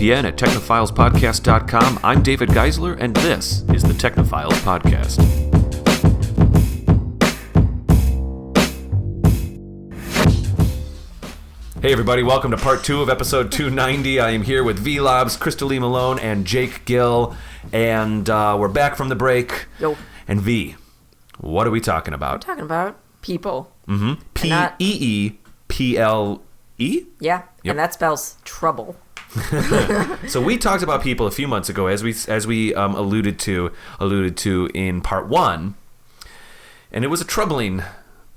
VPN at technophilespodcast.com. I'm David Geisler, and this is the Technophiles Podcast. Hey everybody, welcome to part 2 of episode 290. I am here with Vee Laabs, Krista-Lee Malone, and Jake Gill, and we're back from the break. Yo. And V, what are we talking about? We're talking about Peeple. Mm-hmm. P-E-E-P-L-E? Yeah, Yep. and that spells trouble. So we talked about Peeple a few months ago, as we alluded to in part 1, and it was a troubling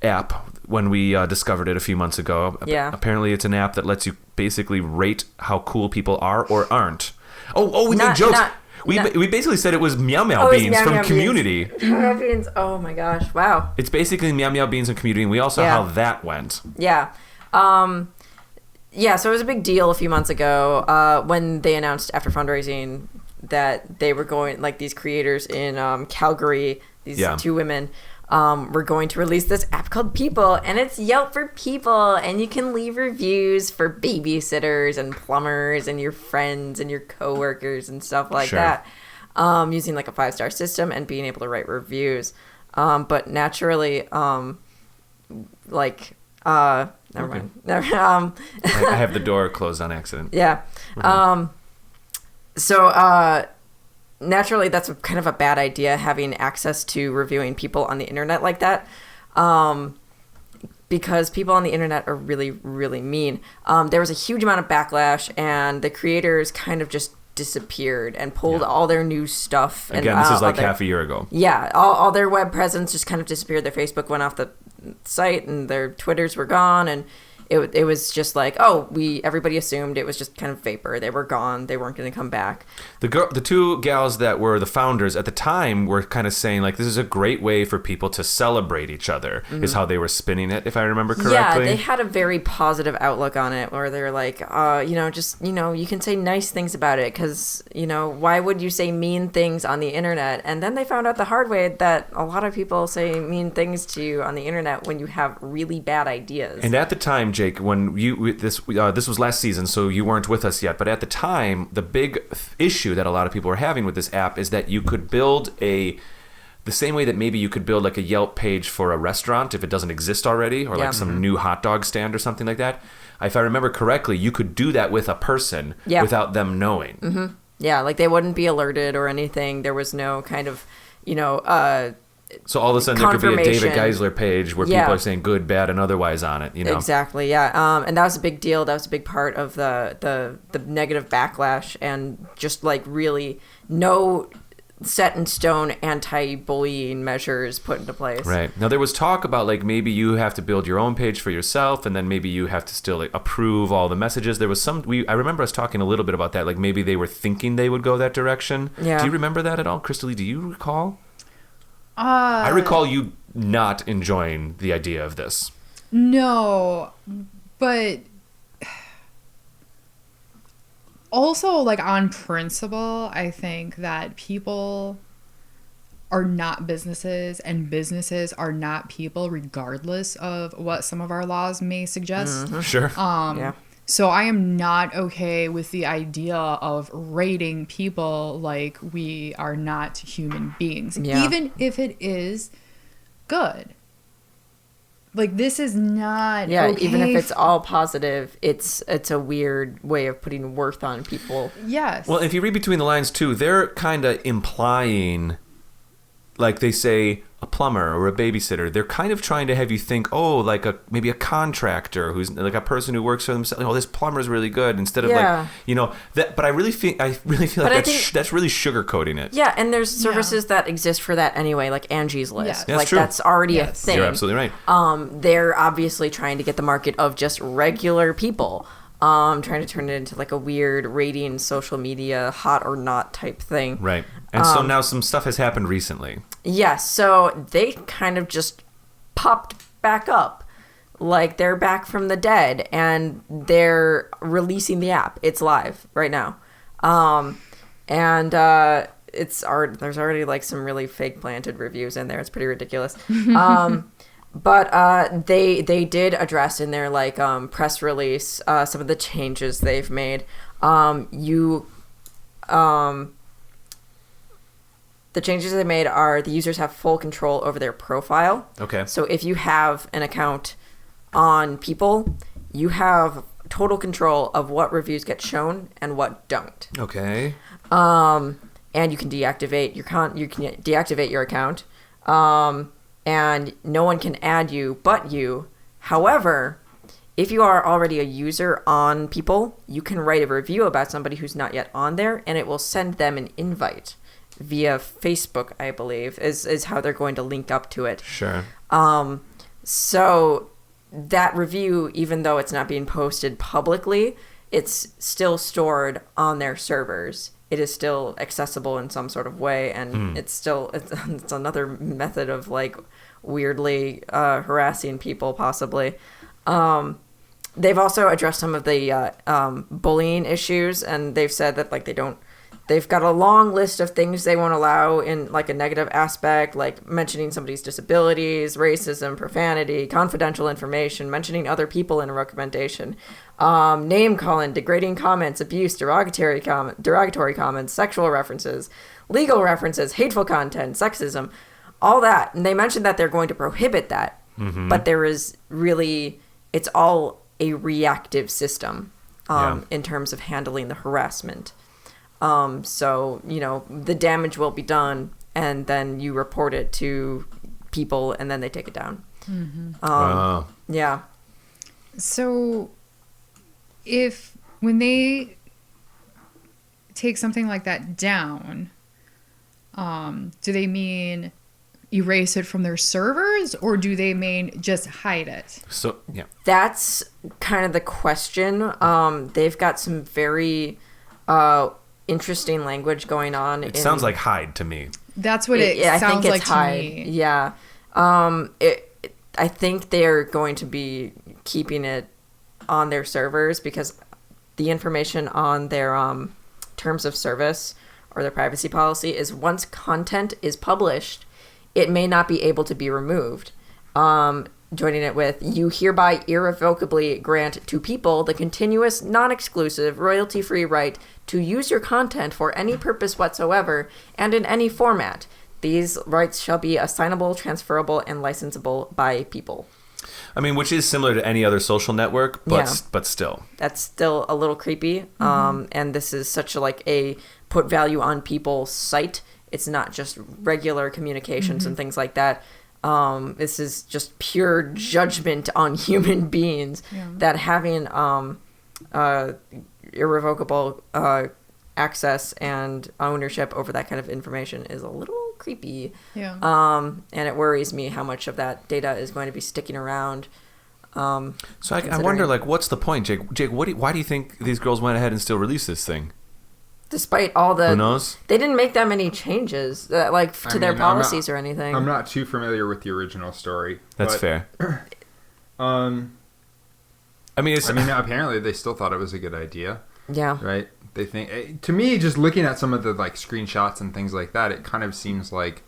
app when we discovered it a few months ago. Yeah. Apparently, it's an app that lets you basically rate how cool people are or aren't. Oh, we made jokes. We basically said it was Meow Meow Beans Meow from Meow Community. Beans. Meow Meow Beans. Oh my gosh! Wow. It's basically Meow Meow Beans from Community, and we all saw how that went. Yeah. Yeah, so it was a big deal a few months ago when they announced after fundraising that they were going, like these creators in Calgary, these two women, were going to release this app called Peeple, and it's Yelp for people, and you can leave reviews for babysitters and plumbers and your friends and your coworkers and stuff like that, using like a 5-star system and being able to write reviews. But naturally, never mind. I have the door closed on accident. Yeah. Mm-hmm. So naturally, that's kind of a bad idea, having access to reviewing people on the internet like that, because people on the internet are really, really mean. There was a huge amount of backlash, and the creators kind of just disappeared and pulled all their new stuff. Again, this is like half a year ago. Yeah, all their web presence just kind of disappeared. Their Facebook went off the site, and their Twitters were gone, and it was just like, everybody assumed it was just kind of vapor. They were gone. They weren't going to come back. The two gals that were the founders at the time were kind of saying, like, this is a great way for people to celebrate each other, is how they were spinning it, if I remember correctly. Yeah, they had a very positive outlook on it, where they're like, you can say nice things about it, because, why would you say mean things on the internet? And then they found out the hard way that a lot of people say mean things to you on the internet when you have really bad ideas. And at the time, Jake, when this was last season, so you weren't with us yet, but at the time, the big issue that a lot of people were having with this app is that you could build the same way that maybe you could build like a Yelp page for a restaurant if it doesn't exist already, or like some new hot dog stand or something like that. If I remember correctly, you could do that with a person without them knowing. Mm-hmm. Yeah, like they wouldn't be alerted or anything. There was no kind of, so all of a sudden there could be a David Geisler page where people are saying good, bad, and otherwise on it, Exactly, yeah. And that was a big deal. That was a big part of the negative backlash, and just like really no set in stone anti-bullying measures put into place. Right. Now there was talk about like maybe you have to build your own page for yourself, and then maybe you have to still like approve all the messages. There was I remember us talking a little bit about that, like maybe they were thinking they would go that direction. Yeah. Do you remember that at all? Krista-Lee, do you recall? I recall you not enjoying the idea of this. No, but also, like, on principle, I think that people are not businesses, and businesses are not people, regardless of what some of our laws may suggest. Mm-hmm. Sure. So I am not okay with the idea of rating people like we are not human beings, even if it is good. Like, this is not okay. Even if it's all positive, it's a weird way of putting worth on people. Yes. Well, if you read between the lines too, they're kind of implying, like they say, a plumber or a babysitter. They're kind of trying to have you think, maybe a contractor who's like a person who works for themselves. Oh, this plumber's really good. Instead of that. But I really feel like that's really sugarcoating it. Yeah, and there's services that exist for that anyway, like Angie's List. That's true. That's already a thing. You're absolutely right. They're obviously trying to get the market of just regular people. Trying to turn it into like a weird rating social media hot or not type thing. Right. And so now some stuff has happened recently. Yeah, so they kind of just popped back up. Like they're back from the dead, and they're releasing the app. It's live right now. There's already like some really fake planted reviews in there. It's pretty ridiculous. But they did address in their like press release some of the changes they've made. The changes they made are the users have full control over their profile. Okay. So if you have an account on Peeple, you have total control of what reviews get shown and what don't. Okay. And you can deactivate your account. And no one can add you but you. However, if you are already a user on Peeple, you can write a review about somebody who's not yet on there, and it will send them an invite via Facebook, I believe, is how they're going to link up to it. Sure. So that review, even though it's not being posted publicly, it's still stored on their servers. It is still accessible in some sort of way, and it's another method of like weirdly harassing people, possibly. They've also addressed some of the bullying issues, and they've said that like they've got a long list of things they won't allow in like a negative aspect, like mentioning somebody's disabilities, racism, profanity, confidential information, mentioning other people in a recommendation, name calling, degrading comments, abuse, derogatory comments, sexual references, legal references, hateful content, sexism, all that. And they mentioned that they're going to prohibit that, but there is really, it's all a reactive system in terms of handling the harassment. So, the damage will be done, and then you report it to people, and then they take it down. Wow. Yeah. So, when they take something like that down, do they mean erase it from their servers, or do they mean just hide it? So, yeah. That's kind of the question. They've got some very interesting language going on. It sounds like hide to me. That's what it sounds like to me. Yeah. I think they're going to be keeping it on their servers because the information on their terms of service or their privacy policy is once content is published, it may not be able to be removed. Joining it with, you hereby irrevocably grant to Peeple the continuous, non-exclusive, royalty-free right to use your content for any purpose whatsoever and in any format. These rights shall be assignable, transferable, and licensable by Peeple. I mean, which is similar to any other social network, but still. That's still a little creepy. And this is such a put value on Peeple site. It's not just regular communications and things like that. This is just pure judgment on human beings that having irrevocable access and ownership over that kind of information is a little creepy. Yeah. And it worries me how much of that data is going to be sticking around. So I wonder, what's the point, Jake? Jake, why do you think these girls went ahead and still released this thing? Despite all the... Who knows? They didn't make that many changes, to their policies or anything. I'm not too familiar with the original story. That's fair. Apparently they still thought it was a good idea. Yeah. Right? They think... To me, just looking at some of the screenshots and things like that, it kind of seems like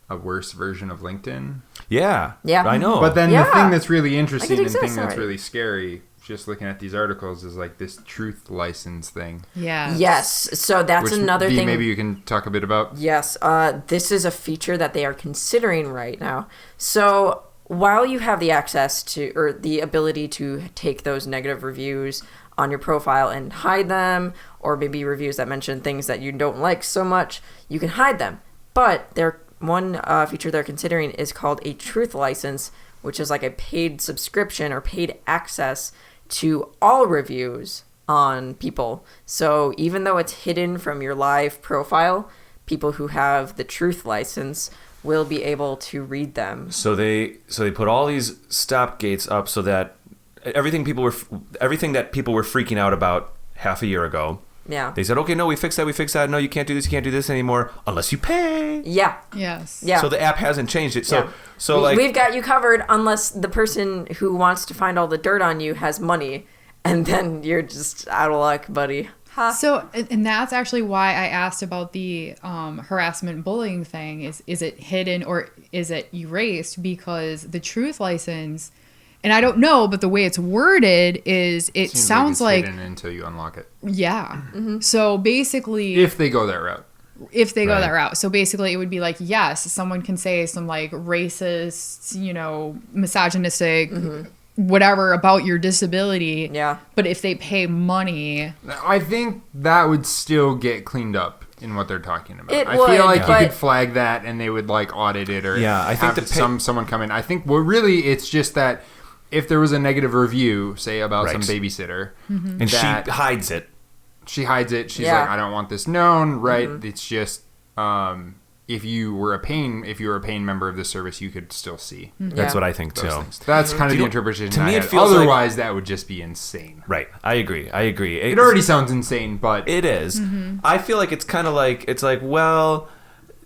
a worse version of LinkedIn. Yeah. Yeah. I know. But then the thing that's really interesting and exist, thing that's really scary... just looking at these articles is this truth license thing. Yeah. Yes. So that's another thing. Maybe you can talk a bit about. Yes. This is a feature that they are considering right now. So while you have the access to, or the ability to take those negative reviews on your profile and hide them, or maybe reviews that mention things that you don't like so much, you can hide them. But one feature they're considering is called a truth license, which is like a paid subscription or paid access to all reviews on Peeple. So even though it's hidden from your live profile, people who have the truth license will be able to read them. So they put all these stop gates up so that everything that people were freaking out about half a year ago. Yeah. They said, okay, no, we fixed that. No, you can't do this anymore unless you pay. Yeah. Yes. Yeah. So the app hasn't changed it. So we've got you covered unless the person who wants to find all the dirt on you has money, and then you're just out of luck, buddy. Huh. So, and that's actually why I asked about the harassment bullying thing. Is it hidden or is it erased? Because the truth license And I don't know, but the way it's worded is it Seems sounds it's like hidden until you unlock it. yeah. So basically, If they go that route. if they go Right. that route. So basically it would be like, yes, someone can say some like racist, misogynistic, whatever about your disability. Yeah. But if they pay money, I think that would still get cleaned up in what they're talking about. It I would, feel like but- you could flag that and they would like audit it or Yeah, I think have the someone come in. I think really it's just that if there was a negative review, say about Right. some babysitter, And that- she hides it. she hides it. She's Yeah. like, I don't want this known. Right? It's just if you were a paying member of the service, you could still see That's Yeah. what I think those too. things. That's kind of Do the you know- interpretation. to me I it had. feels like- Otherwise, that would just be insane. Right. I agree. It already sounds insane, but It is. I feel like it's kind of like well,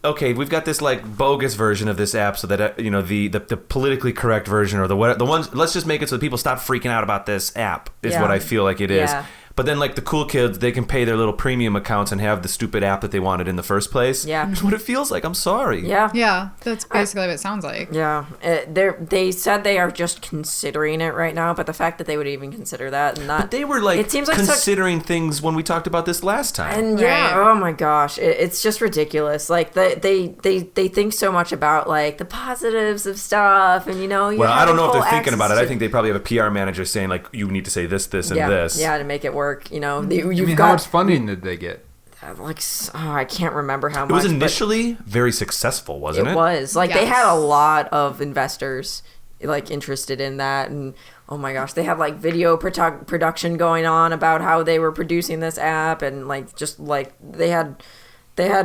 okay, we've got this like bogus version of this app, so that the politically correct version or the ones. Let's just make it so that people stop freaking out about this app. Is Yeah. what I feel like it is. Yeah. But then, like the cool kids, they can pay their little premium accounts and have the stupid app that they wanted in the first place. Yeah. That's what it feels like. I'm sorry. Yeah. yeah, that's basically what it sounds like. Yeah, they said they are just considering it right now, but the fact that they would even consider that and not, But they were like it seems like considering things when we talked about this last time. and yeah, Right. oh my gosh, it's just ridiculous. Like they think so much about like the positives of stuff, and Well, I don't know if they're thinking about it. I think they probably have a PR manager saying like, you need to say this, and this. Yeah, to make it work. You've I mean, how got much funding did they get? I can't remember how It much. was but initially very successful, wasn't it? It was like they Yes. had a lot of investors like interested in that, and oh my gosh, they had like video production going on about how they were producing this app, and like just like they had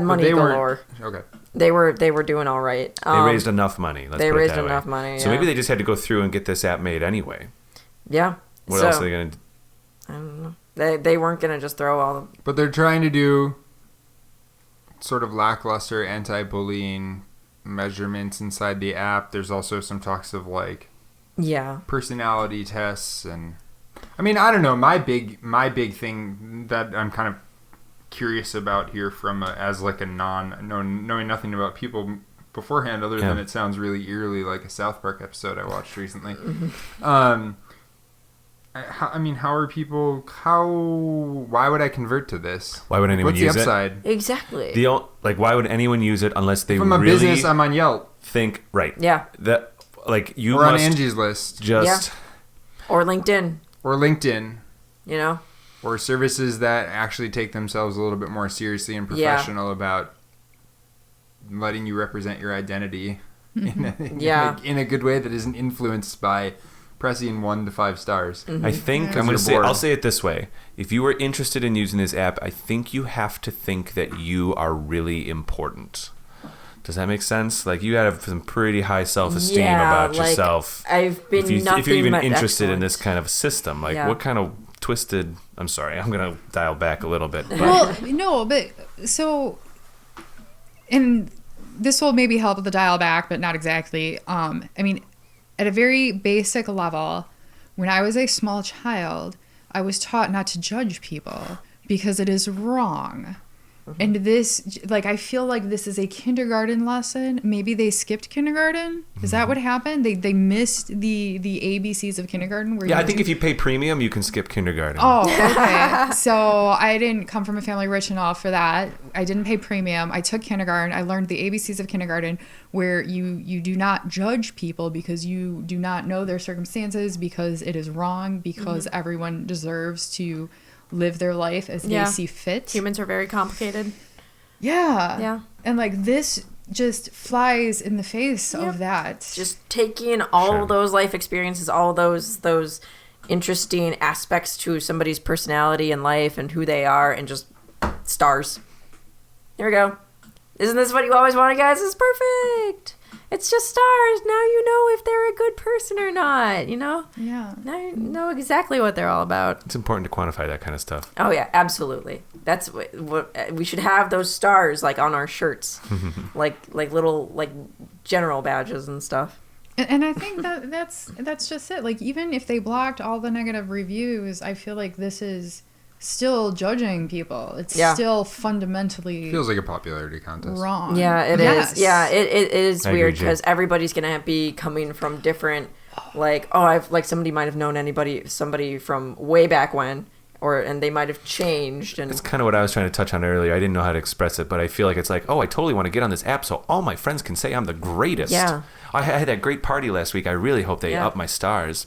money They galore. Okay. They were doing all right. They raised enough money. Let's they put it raised that way. enough money, So yeah. maybe they just had to go through and get this app made anyway. Yeah. What so, else are they going to do? I don't know. They weren't gonna just throw all. But they're trying to do sort of lackluster anti-bullying measurements inside the app. There's also some talks of like Yeah. personality tests, and I mean, I don't know. My big thing that I'm kind of curious about here from as like a knowing nothing about people beforehand, other than it sounds really eerily like a South Park episode I watched recently. How are people? Why would I convert to this? Why would anyone What's use the it? upside? Exactly. Why would anyone use it unless they From a really business, I'm on Yelp think right? Yeah. That like you or on must Angie's List just Or LinkedIn. or LinkedIn. You know. Or services that actually take themselves a little bit more seriously and professional about letting you represent your identity in a good way that isn't influenced by pressing 1 to 5 stars. I think Because I'm going you're to say bored. I'll say it this way. If you are interested in using this app, I think you have to think that you are really important. Does that make sense? Like you have some pretty high self-esteem about like, yourself. I've been if nothing you're even but interested in excellent. this kind of system, like Yeah. what kind of twisted? I'm sorry, I'm going to dial back a little bit. But Well, no, but so, and this will maybe help with the dial back, but not exactly. I mean, at a very basic level, when I was a small child, I was taught not to judge people because it is wrong. And this, like, I feel like this is a kindergarten lesson. Maybe they skipped kindergarten. Is that what happened? They missed the ABCs of kindergarten. Where yeah, I think if you pay premium, you can skip kindergarten. Oh, okay. So I didn't come from a family rich enough for that. I didn't pay premium. I took kindergarten. I learned the ABCs of kindergarten, where you do not judge people because you do not know their circumstances, because it is wrong, because everyone deserves to live their life as Yeah. they see fit. Humans are very complicated. Yeah. Yeah. And like this just flies in the face Yep. of that. Just taking all Sure. those life experiences, all those interesting aspects to somebody's personality and life and who they are, and just stars. Here we go. Isn't this what you always wanted, guys? It's perfect. It's just stars. Now you know if they're a good person or not, you know? Yeah. Now you know exactly what they're all about. It's important to quantify that kind of stuff. Oh yeah, absolutely. That's what we should have, those stars like on our shirts, like little like general badges and stuff. And I think that's just it. Like, even if they blocked all the negative reviews, I feel like this is still judging people. It's Yeah. still fundamentally Feels like a popularity contest. wrong. Yeah, it is. Yes. Yeah, it is I agree, weird Jay. because everybody's gonna be coming from different like, oh, I've like somebody might have known somebody from way back when, and they might have changed. And it's kind of what I was trying to touch on earlier. I didn't know how to express it, but I feel like it's like, oh, I totally want to get on this app so all my friends can say I'm the greatest. Yeah. I had that great party last week. I really hope they up my stars.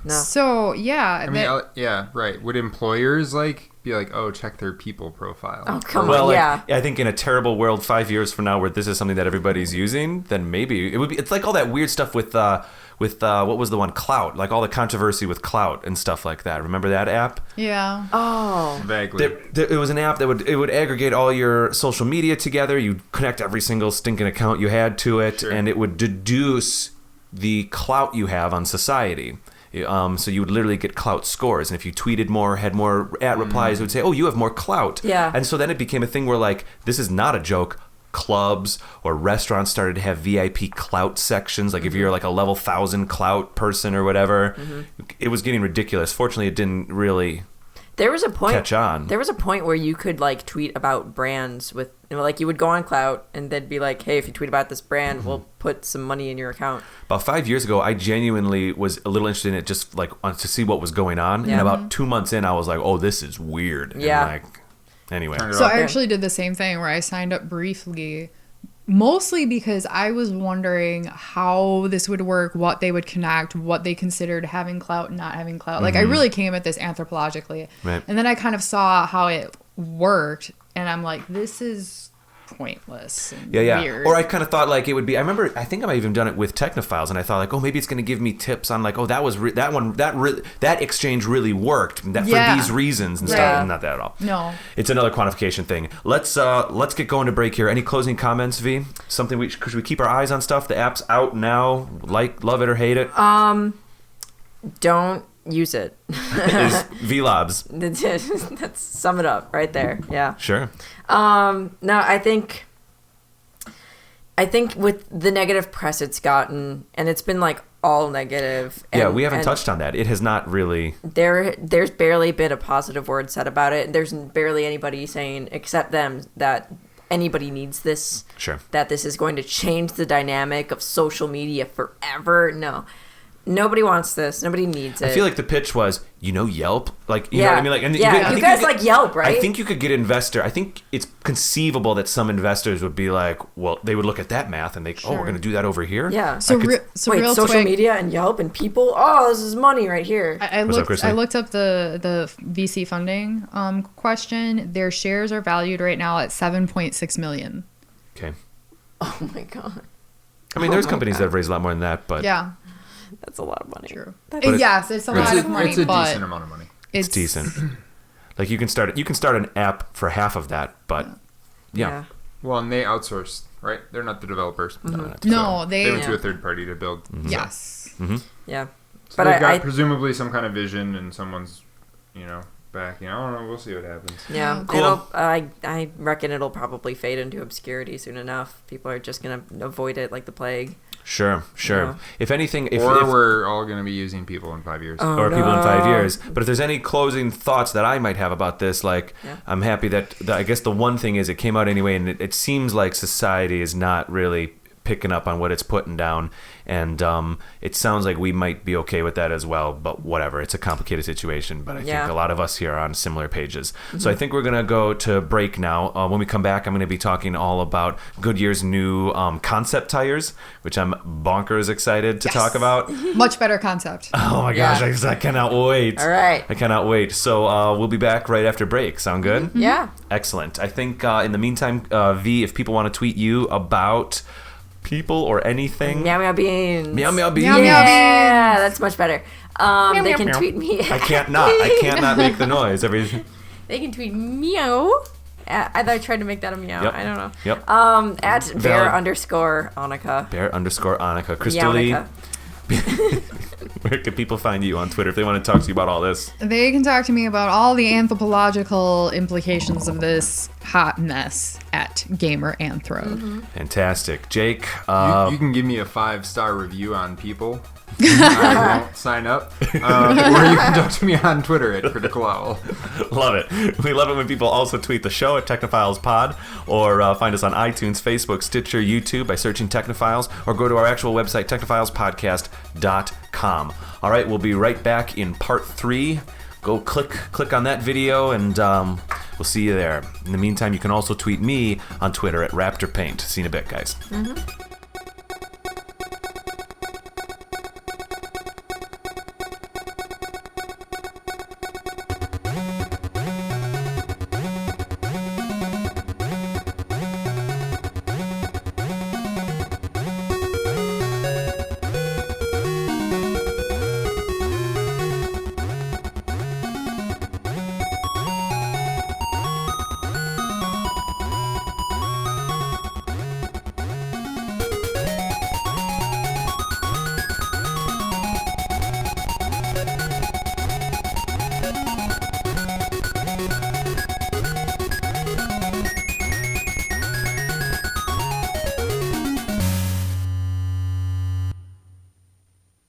No. So yeah, I mean, yeah, right. Would employers like be like, oh, check their People profile? Oh, come Well, on, like, yeah. I think in a terrible world 5 years from now where this is something that everybody's using, then maybe it would be. It's like all that weird stuff with what was the one, Clout, like all the controversy with Clout and stuff like that. Remember that app? yeah. Oh. Vaguely. It was an app that would aggregate all your social media together. You'd connect every single stinking account you had to it, Sure. and it would deduce the clout you have on society. So you would literally get clout scores, and if you tweeted more, had more at replies, it would say, "Oh, you have more clout." Yeah. And so then it became a thing where, like, this is not a joke. Clubs or restaurants started to have VIP clout sections. Like if you're like a level 1,000 clout person or whatever, it was getting ridiculous. Fortunately, it didn't really There was a point. catch on. There was a point where you could like tweet about brands with, like you would go on Clout and they'd be like, "Hey, if you tweet about this brand, we'll put some money in your account." About 5 years ago, I genuinely was a little interested in it, just like to see what was going on. Yeah. And about 2 months in, I was like, "Oh, this is weird." Yeah. And like, anyway, Turn it So off. I actually did the same thing where I signed up briefly, mostly because I was wondering how this would work, what they would connect, what they considered having clout and not having clout. Like I really came at this anthropologically. Right. And then I kind of saw how it worked, and I'm like, this is pointless and yeah. weird. Or I kind of thought like it would be. I remember, I think I might have even done it with Technophiles, and I thought like, oh, maybe it's going to give me tips on like, oh, that was that exchange really worked for these reasons and Right. stuff. Not that at all. No. It's another quantification thing. Let's get going to break here. Any closing comments, V? Something should we keep our eyes on stuff? The app's out now. Like, love it or hate it. Don't use it. Is Vee Laabs. That's sum it up right there. Yeah. Sure. No, I think with the negative press it's gotten, and it's been like all negative. Yeah, and- we haven't and touched on that. It has not really. There's barely been a positive word said about it. There's barely anybody saying, except them, that anybody needs this. Sure. That this is going to change the dynamic of social media forever. No. Nobody wants this. Nobody needs it. I feel like the pitch was, Yelp, like you know what I mean, like, and yeah, you guys like Yelp, right? I think you could get investor. I think it's conceivable that some investors would be like, well, they would look at that math and think, oh, we're going to do that over here. Yeah. So, I could- wait, Wait, social quick, media and Yelp and People. Oh, this is money right here. I What's up, looked. Krista-Lee? I looked up the VC funding question. Their shares are valued right now at $7.6 million. Okay. Oh my god, I mean, there's companies that have raised a lot more than that, but Yeah, that's a lot of money. true. But Yes, it's a lot of money, It's a but decent amount of money. it's decent. Like you can start an app for half of that, but yeah. Well, and they outsourced, right? They're not the developers. No, They went yeah. to a third party to build. Yes. Yeah, So but they've got I presumably some kind of vision and someone's, back. I don't know. We'll see what happens. yeah, Cool. I reckon it'll probably fade into obscurity soon enough. People are just gonna avoid it like the plague. Sure. Yeah. If anything, if We're all going to be using People in 5 years. Oh, or people in 5 no. years. But if there's any closing thoughts that I might have about this, like, Yeah. I'm happy that I guess the one thing is it came out anyway, and it seems like society is not really picking up on what it's putting down, and it sounds like we might be okay with that as well, but whatever, it's a complicated situation, but I think a lot of us here are on similar pages. So I think we're gonna go to break now. When we come back, I'm gonna be talking all about Goodyear's new concept tires, which I'm bonkers excited to talk about. Much better concept. Oh my gosh, Yeah. I cannot wait. All right. I cannot wait. So we'll be back right after break. Sound good? Yeah. Excellent. I think in the meantime, V, if people want to tweet you about people or anything. Meow meow beans. Meow meow beans. Meow, meow. Yeah, that's much better. They can meow. tweet me. I can't not make the noise. They can tweet meow. I tried to make that a meow. Yep. I don't know. Yep. At Valid. bear_Annika. Bear_Annika. Krista-Lee, Meownica. where can people find you on Twitter if they want to talk to you about all this? They can talk to me about all the anthropological implications of this hot mess at GamerAnthro. Fantastic. Jake, You can give me a 5-star review on People. I won't sign up. Or you can talk to me on Twitter at Critical Owl. Love it. We love it when people also tweet the show at Technophiles Pod, or find us on iTunes, Facebook, Stitcher, YouTube by searching Technophiles, or go to our actual website, technophilespodcast.com. All right, we'll be right back in part 3. Go click on that video, and we'll see you there. In the meantime, you can also tweet me on Twitter at RaptorPaint. See you in a bit, guys.